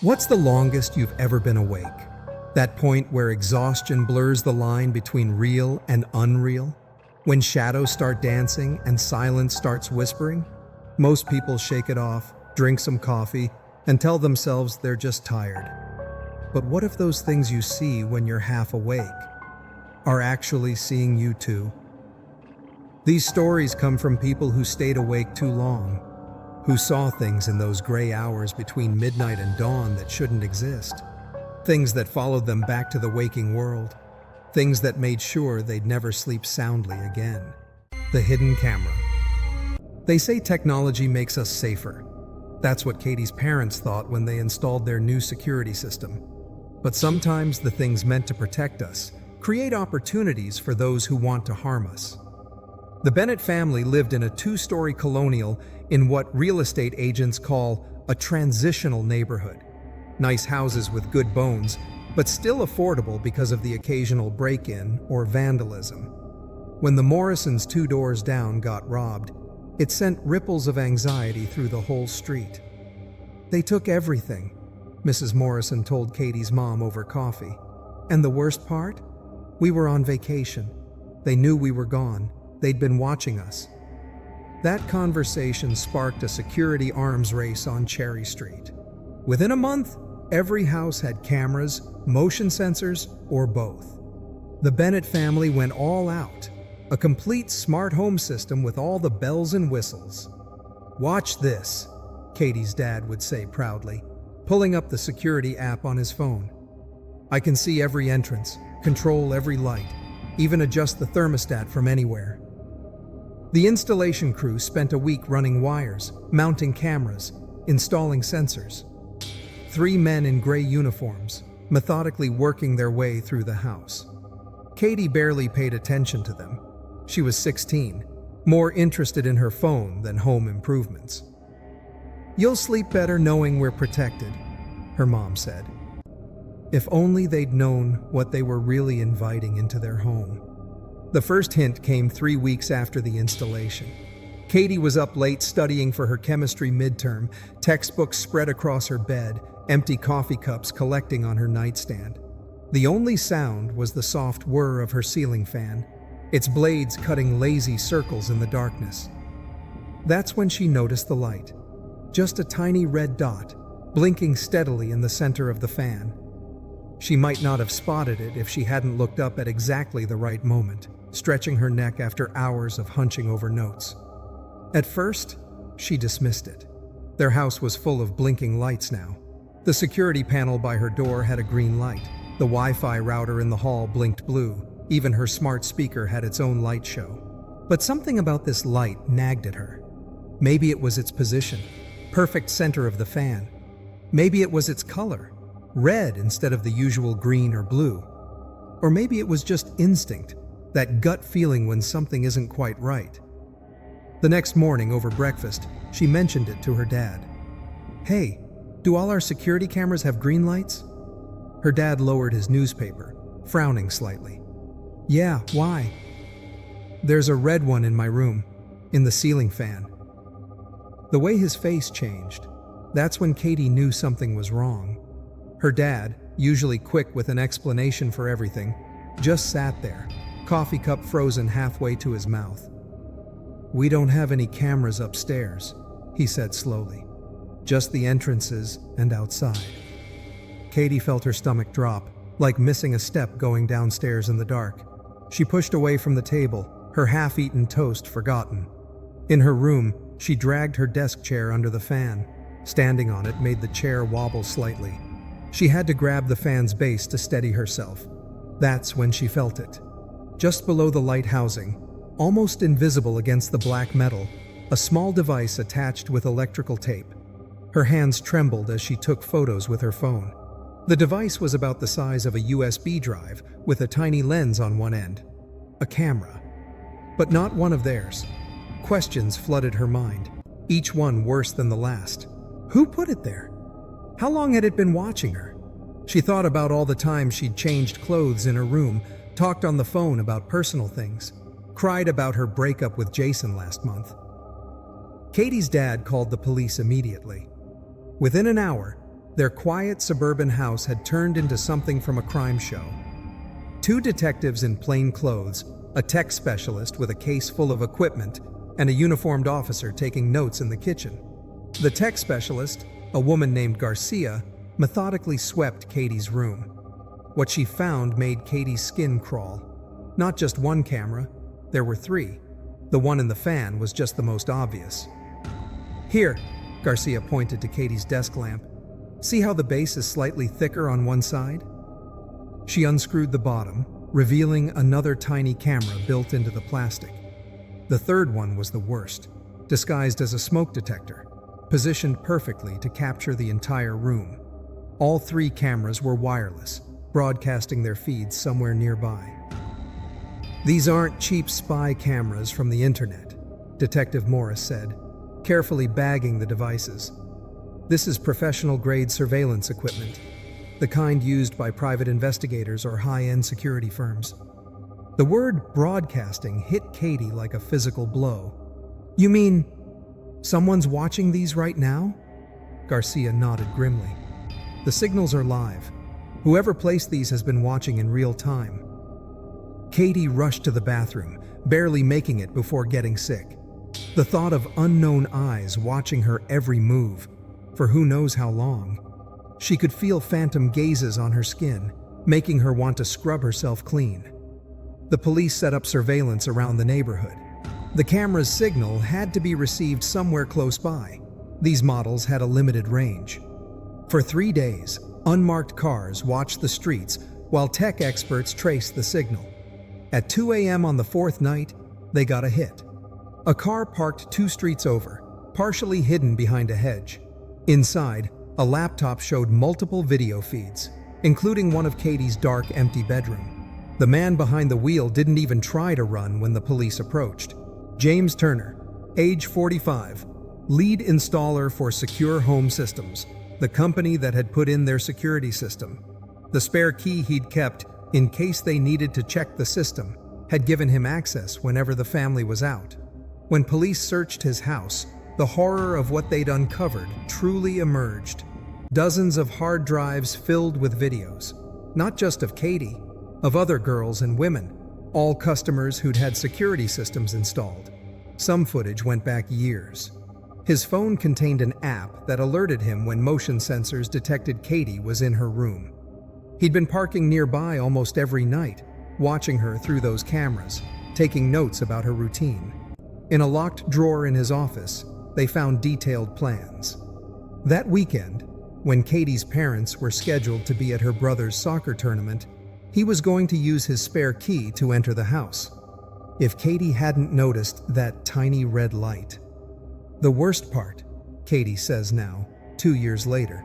What's the longest you've ever been awake? That point where exhaustion blurs the line between real and unreal? When shadows start dancing and silence starts whispering? Most people shake it off, drink some coffee, and tell themselves they're just tired. But what if those things you see when you're half awake are actually seeing you too? These stories come from people who stayed awake too long, who saw things in those gray hours between midnight and dawn that shouldn't exist. Things that followed them back to the waking world. Things that made sure they'd never sleep soundly again. The hidden camera. They say technology makes us safer. That's what Katie's parents thought when they installed their new security system. But sometimes the things meant to protect us create opportunities for those who want to harm us. The Bennett family lived in a two-story colonial in what real estate agents call a transitional neighborhood. Nice houses with good bones, but still affordable because of the occasional break-in or vandalism. When the Morrisons 2 doors down got robbed, it sent ripples of anxiety through the whole street. "They took everything," Mrs. Morrison told Katie's mom over coffee. "And the worst part? We were on vacation. They knew we were gone. They'd been watching us." That conversation sparked a security arms race on Cherry Street. Within a month, every house had cameras, motion sensors, or both. The Bennett family went all out, a complete smart home system with all the bells and whistles. "Watch this," Katie's dad would say proudly, pulling up the security app on his phone. "I can see every entrance, control every light, even adjust the thermostat from anywhere." The installation crew spent a week running wires, mounting cameras, installing sensors. 3 men in gray uniforms, methodically working their way through the house. Katie barely paid attention to them. She was 16, more interested in her phone than home improvements. "You'll sleep better knowing we're protected," her mom said. If only they'd known what they were really inviting into their home. The first hint came 3 weeks after the installation. Katie was up late studying for her chemistry midterm, textbooks spread across her bed, empty coffee cups collecting on her nightstand. The only sound was the soft whir of her ceiling fan, its blades cutting lazy circles in the darkness. That's when she noticed the light. Just a tiny red dot, blinking steadily in the center of the fan. She might not have spotted it if she hadn't looked up at exactly the right moment, stretching her neck after hours of hunching over notes. At first, she dismissed it. Their house was full of blinking lights now. The security panel by her door had a green light. The Wi-Fi router in the hall blinked blue. Even her smart speaker had its own light show. But something about this light nagged at her. Maybe it was its position, perfect center of the fan. Maybe it was its color, red instead of the usual green or blue. Or maybe it was just instinct, that gut feeling when something isn't quite right. The next morning over breakfast, she mentioned it to her dad. "Hey, do all our security cameras have green lights?" Her dad lowered his newspaper, frowning slightly. "Yeah, why?" "There's a red one in my room, in the ceiling fan." The way his face changed, that's when Katie knew something was wrong. Her dad, usually quick with an explanation for everything, just sat there, coffee cup frozen halfway to his mouth. "We don't have any cameras upstairs," he said slowly. "Just the entrances and outside." Katie felt her stomach drop, like missing a step going downstairs in the dark. She pushed away from the table, her half-eaten toast forgotten. In her room, she dragged her desk chair under the fan. Standing on it made the chair wobble slightly. She had to grab the fan's base to steady herself. That's when she felt it. Just below the light housing, almost invisible against the black metal, a small device attached with electrical tape. Her hands trembled as she took photos with her phone. The device was about the size of a USB drive with a tiny lens on one end. A camera. But not one of theirs. Questions flooded her mind, each one worse than the last. Who put it there? How long had it been watching her? She thought about all the times she'd changed clothes in her room, talked on the phone about personal things, cried about her breakup with Jason last month. Katie's dad called the police immediately. Within an hour, Their quiet suburban house had turned into something from a crime show. Two detectives in plain clothes, a tech specialist with a case full of equipment, and a uniformed officer taking notes in the kitchen. The tech specialist, a woman named Garcia, methodically swept Katie's room. What she found made Katie's skin crawl. Not just one camera, there were three. The one in the fan was just the most obvious. "Here," Garcia pointed to Katie's desk lamp. "See how the base is slightly thicker on one side?" She unscrewed the bottom, revealing another tiny camera built into the plastic. The third one was the worst, disguised as a smoke detector, positioned perfectly to capture the entire room. All three cameras were wireless, broadcasting their feeds somewhere nearby. "These aren't cheap spy cameras from the internet," Detective Morris said, carefully bagging the devices. "This is professional-grade surveillance equipment, the kind used by private investigators or high-end security firms." The word broadcasting hit Katie like a physical blow. "You mean someone's watching these right now?" Garcia nodded grimly. "The signals are live. Whoever placed these has been watching in real time." Katie rushed to the bathroom, barely making it before getting sick. The thought of unknown eyes watching her every move, for who knows how long. She could feel phantom gazes on her skin, making her want to scrub herself clean. The police set up surveillance around the neighborhood. The camera's signal had to be received somewhere close by. These models had a limited range. For 3 days, unmarked cars watched the streets while tech experts traced the signal. At 2 a.m. on the fourth night, they got a hit. A car parked 2 streets over, partially hidden behind a hedge. Inside, a laptop showed multiple video feeds, including one of Katie's dark, empty bedroom. The man behind the wheel didn't even try to run when the police approached. James Turner, age 45, lead installer for Secure Home Systems, the company that had put in their security system. The spare key he'd kept in case they needed to check the system had given him access whenever the family was out. When police searched his house, the horror of what they'd uncovered truly emerged. Dozens of hard drives filled with videos, not just of Katie, of other girls and women, all customers who'd had security systems installed. Some footage went back years. His phone contained an app that alerted him when motion sensors detected Katie was in her room. He'd been parking nearby almost every night, watching her through those cameras, taking notes about her routine. In a locked drawer in his office, they found detailed plans. That weekend, when Katie's parents were scheduled to be at her brother's soccer tournament, he was going to use his spare key to enter the house. If Katie hadn't noticed that tiny red light. The worst part, Katie says now, 2 years later,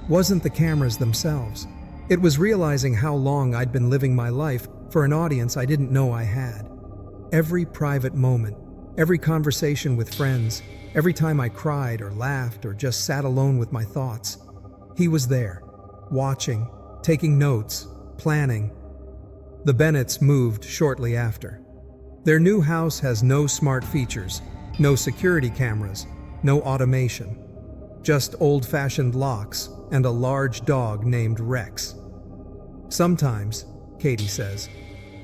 wasn't the cameras themselves. It was realizing how long I'd been living my life for an audience I didn't know I had. Every private moment, every conversation with friends, every time I cried or laughed or just sat alone with my thoughts, he was there, watching, taking notes, planning. The Bennetts moved shortly after. Their new house has no smart features, no security cameras, no automation. Just old-fashioned locks and a large dog named Rex. Sometimes, Katie says,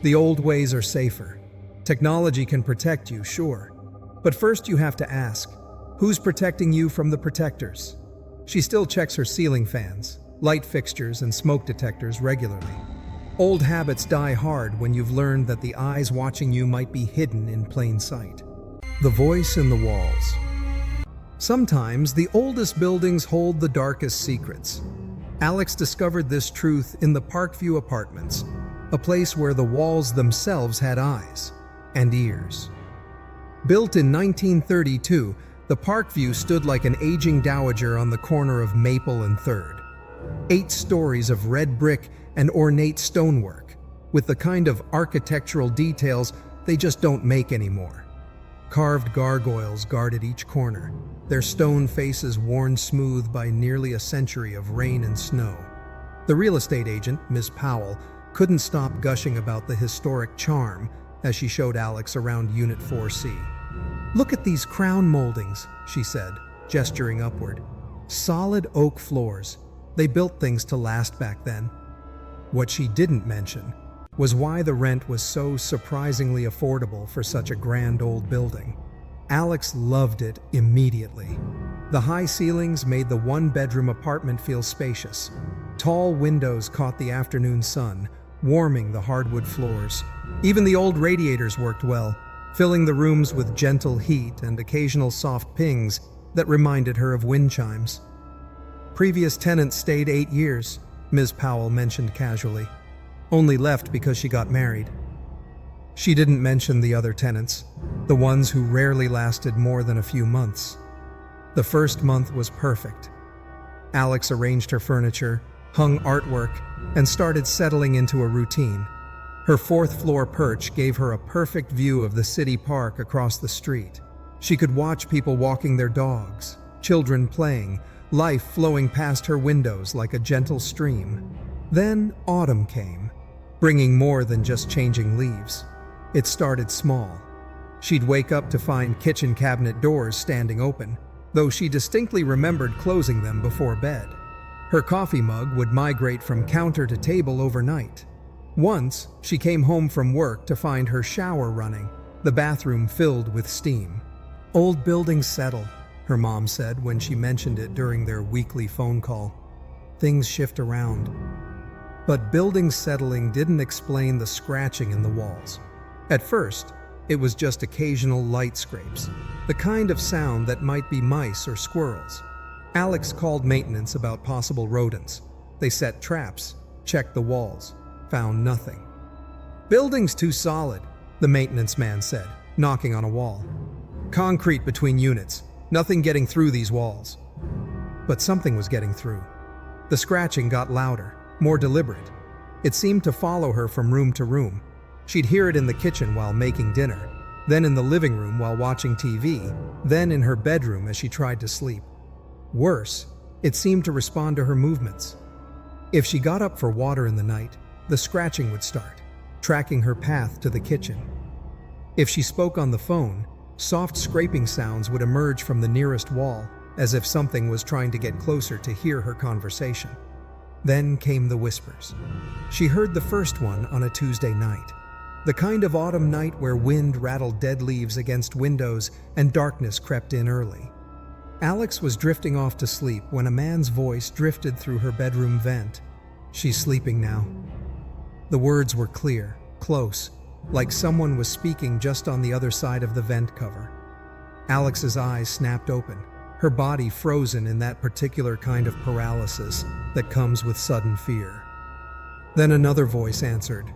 the old ways are safer. Technology can protect you, sure. But first you have to ask, who's protecting you from the protectors? She still checks her ceiling fans, light fixtures, and smoke detectors regularly. Old habits die hard when you've learned that the eyes watching you might be hidden in plain sight. The voice in the walls. Sometimes the oldest buildings hold the darkest secrets. Alex discovered this truth in the Parkview Apartments, a place where the walls themselves had eyes and ears. Built in 1932, the Parkview stood like an aging dowager on the corner of Maple and 3rd. 8 stories of red brick and ornate stonework, with the kind of architectural details they just don't make anymore. Carved gargoyles guarded each corner, their stone faces worn smooth by nearly a century of rain and snow. The real estate agent, Miss Powell, couldn't stop gushing about the historic charm as she showed Alex around Unit 4C. "Look at these crown moldings," she said, gesturing upward. "Solid oak floors, They built things to last back then. What she didn't mention was why the rent was so surprisingly affordable for such a grand old building. Alex loved it immediately. The high ceilings made the one-bedroom apartment feel spacious. Tall windows caught the afternoon sun, warming the hardwood floors. Even the old radiators worked well, filling the rooms with gentle heat and occasional soft pings that reminded her of wind chimes. Previous tenants stayed 8 years, Ms. Powell mentioned casually. Only left because she got married. She didn't mention the other tenants, the ones who rarely lasted more than a few months. The first month was perfect. Alex arranged her furniture, hung artwork, and started settling into a routine. Her fourth-floor perch gave her a perfect view of the city park across the street. She could watch people walking their dogs, children playing, life flowing past her windows like a gentle stream. Then autumn came, bringing more than just changing leaves. It started small. She'd wake up to find kitchen cabinet doors standing open, though she distinctly remembered closing them before bed. Her coffee mug would migrate from counter to table overnight. Once, she came home from work to find her shower running, the bathroom filled with steam. "Old buildings settle," her mom said when she mentioned it during their weekly phone call. "Things shift around." But buildings settling didn't explain the scratching in the walls. At first, it was just occasional light scrapes, the kind of sound that might be mice or squirrels. Alex called maintenance about possible rodents. They set traps, checked the walls, found nothing. "Building's too solid," the maintenance man said, knocking on a wall. "Concrete between units, nothing getting through these walls." But something was getting through. The scratching got louder, more deliberate. It seemed to follow her from room to room. She'd hear it in the kitchen while making dinner, then in the living room while watching TV, then in her bedroom as she tried to sleep. Worse, it seemed to respond to her movements. If she got up for water in the night, the scratching would start, tracking her path to the kitchen. If she spoke on the phone, soft scraping sounds would emerge from the nearest wall, as if something was trying to get closer to hear her conversation. Then came the whispers. She heard the first one on a Tuesday night. The kind of autumn night where wind rattled dead leaves against windows and darkness crept in early. Alex was drifting off to sleep when a man's voice drifted through her bedroom vent. "She's sleeping now." The words were clear, close, like someone was speaking just on the other side of the vent cover. Alex's eyes snapped open, her body frozen in that particular kind of paralysis that comes with sudden fear. Then another voice answered,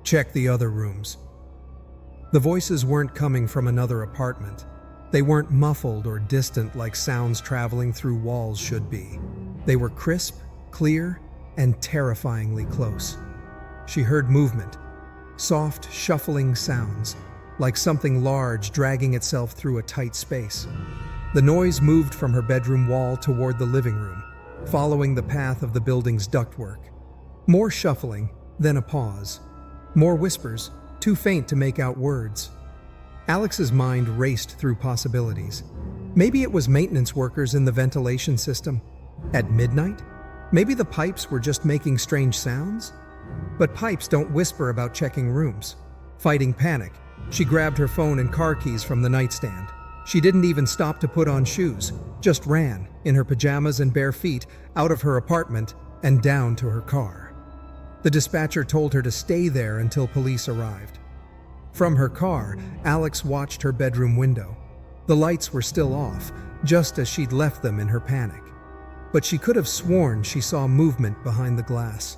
"Check the other rooms." The voices weren't coming from another apartment. They weren't muffled or distant like sounds traveling through walls should be. They were crisp, clear, and terrifyingly close. She heard movement, soft, shuffling sounds, like something large dragging itself through a tight space. The noise moved from her bedroom wall toward the living room, following the path of the building's ductwork. More shuffling, then a pause. More whispers, too faint to make out words. Alex's mind raced through possibilities. Maybe it was maintenance workers in the ventilation system. At midnight? Maybe the pipes were just making strange sounds? But pipes don't whisper about checking rooms. Fighting panic, she grabbed her phone and car keys from the nightstand. She didn't even stop to put on shoes, just ran, in her pajamas and bare feet, out of her apartment and down to her car. The dispatcher told her to stay there until police arrived. From her car, Alex watched her bedroom window. The lights were still off, just as she'd left them in her panic. But she could have sworn she saw movement behind the glass,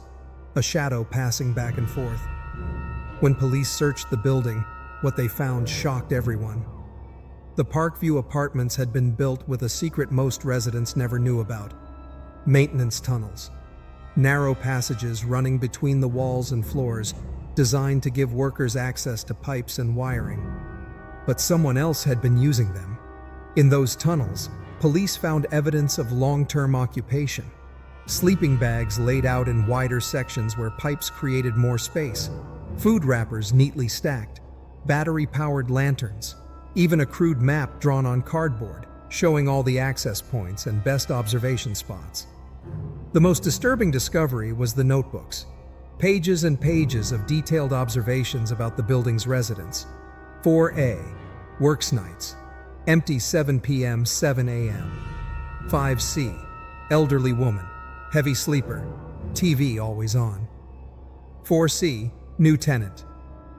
a shadow passing back and forth. When police searched the building, what they found shocked everyone. The Parkview apartments had been built with a secret most residents never knew about: maintenance tunnels. Narrow passages running between the walls and floors, designed to give workers access to pipes and wiring. But someone else had been using them. In those tunnels, police found evidence of long-term occupation. Sleeping bags laid out in wider sections where pipes created more space, food wrappers neatly stacked, battery-powered lanterns, even a crude map drawn on cardboard, showing all the access points and best observation spots. The most disturbing discovery was the notebooks. Pages and pages of detailed observations about the building's residents. 4A, works nights, empty 7 p.m., 7 a.m. 5C, elderly woman, heavy sleeper, TV always on. 4C, new tenant,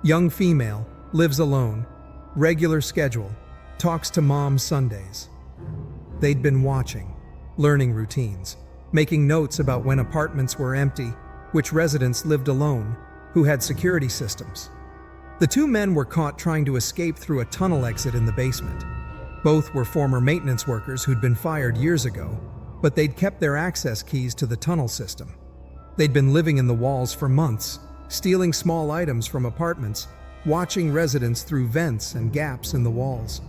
young female, lives alone, regular schedule, talks to mom Sundays. They'd been watching, learning routines, making notes about when apartments were empty, which residents lived alone, who had security systems. The two men were caught trying to escape through a tunnel exit in the basement. Both were former maintenance workers who'd been fired years ago, but they'd kept their access keys to the tunnel system. They'd been living in the walls for months, stealing small items from apartments, watching residents through vents and gaps in the walls.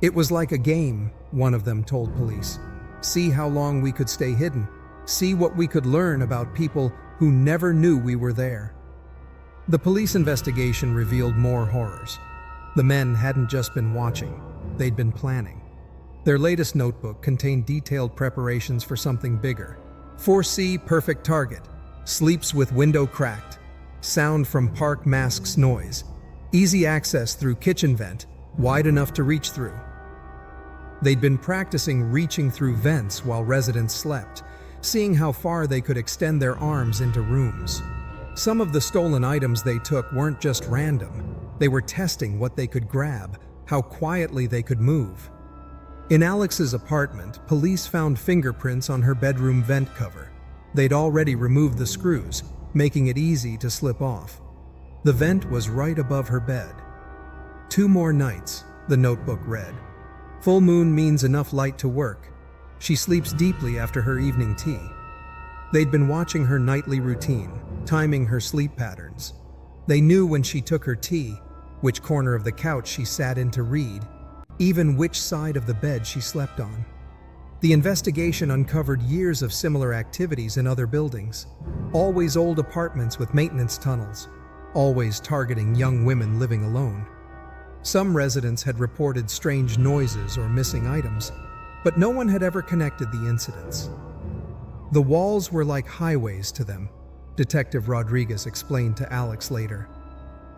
It was like a game, one of them told police. See how long we could stay hidden. See what we could learn about people who never knew we were there. The police investigation revealed more horrors. The men hadn't just been watching, they'd been planning. Their latest notebook contained detailed preparations for something bigger. 4C, perfect target. Sleeps with window cracked. Sound from park masks noise. Easy access through kitchen vent, wide enough to reach through. They'd been practicing reaching through vents while residents slept, seeing how far they could extend their arms into rooms. Some of the stolen items they took weren't just random. They were testing what they could grab, how quietly they could move. In Alex's apartment, police found fingerprints on her bedroom vent cover. They'd already removed the screws, making it easy to slip off. The vent was right above her bed. 2 more nights, the notebook read. Full moon means enough light to work. She sleeps deeply after her evening tea. They'd been watching her nightly routine, timing her sleep patterns. They knew when she took her tea, which corner of the couch she sat in to read, even which side of the bed she slept on. The investigation uncovered years of similar activities in other buildings, always old apartments with maintenance tunnels, always targeting young women living alone. Some residents had reported strange noises or missing items, but no one had ever connected the incidents. The walls were like highways to them, Detective Rodriguez explained to Alex later.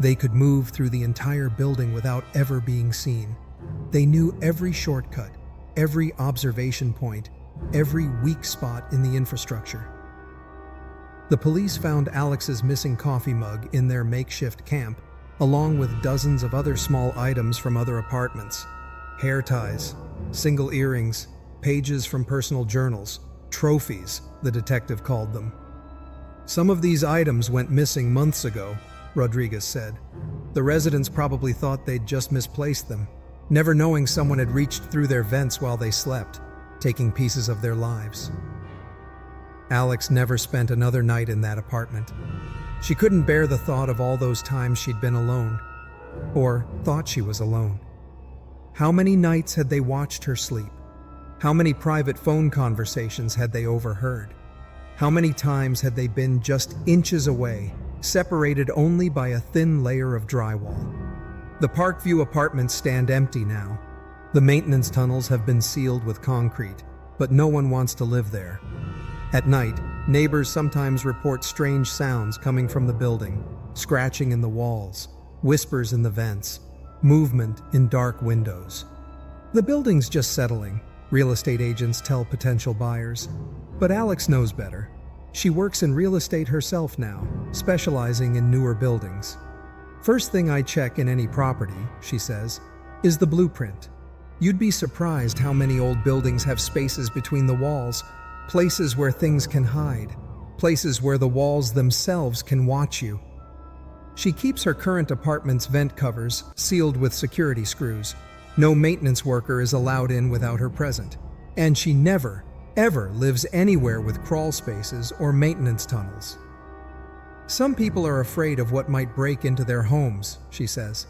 They could move through the entire building without ever being seen. They knew every shortcut, every observation point, every weak spot in the infrastructure. The police found Alex's missing coffee mug in their makeshift camp, along with dozens of other small items from other apartments. Hair ties, single earrings, pages from personal journals, trophies, the detective called them. Some of these items went missing months ago, Rodriguez said. The residents probably thought they'd just misplaced them, never knowing someone had reached through their vents while they slept, taking pieces of their lives. Alex never spent another night in that apartment. She couldn't bear the thought of all those times she'd been alone, or thought she was alone. How many nights had they watched her sleep? How many private phone conversations had they overheard? How many times had they been just inches away, separated only by a thin layer of drywall? The Parkview apartments stand empty now. The maintenance tunnels have been sealed with concrete, but no one wants to live there. At night, neighbors sometimes report strange sounds coming from the building, scratching in the walls, whispers in the vents, movement in dark windows. The building's just settling, real estate agents tell potential buyers. But Alex knows better. She works in real estate herself now, specializing in newer buildings. First thing I check in any property, she says, is the blueprint. You'd be surprised how many old buildings have spaces between the walls, places where things can hide, places where the walls themselves can watch you. She keeps her current apartment's vent covers sealed with security screws. No maintenance worker is allowed in without her present. And she never, ever lives anywhere with crawl spaces or maintenance tunnels. Some people are afraid of what might break into their homes, she says.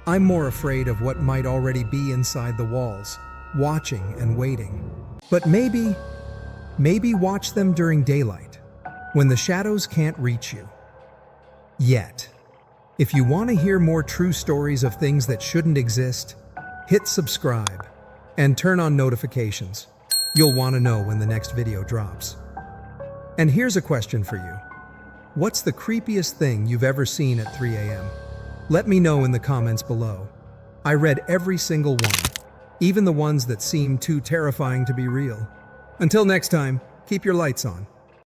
I'm more afraid of what might already be inside the walls, watching and waiting. But maybe watch them during daylight, when the shadows can't reach you. Yet. If you want to hear more true stories of things that shouldn't exist, hit subscribe and turn on notifications. You'll want to know when the next video drops. And here's a question for you. What's the creepiest thing you've ever seen at 3 a.m.? Let me know in the comments below. I read every single one, even the ones that seem too terrifying to be real. Until next time, keep your lights on.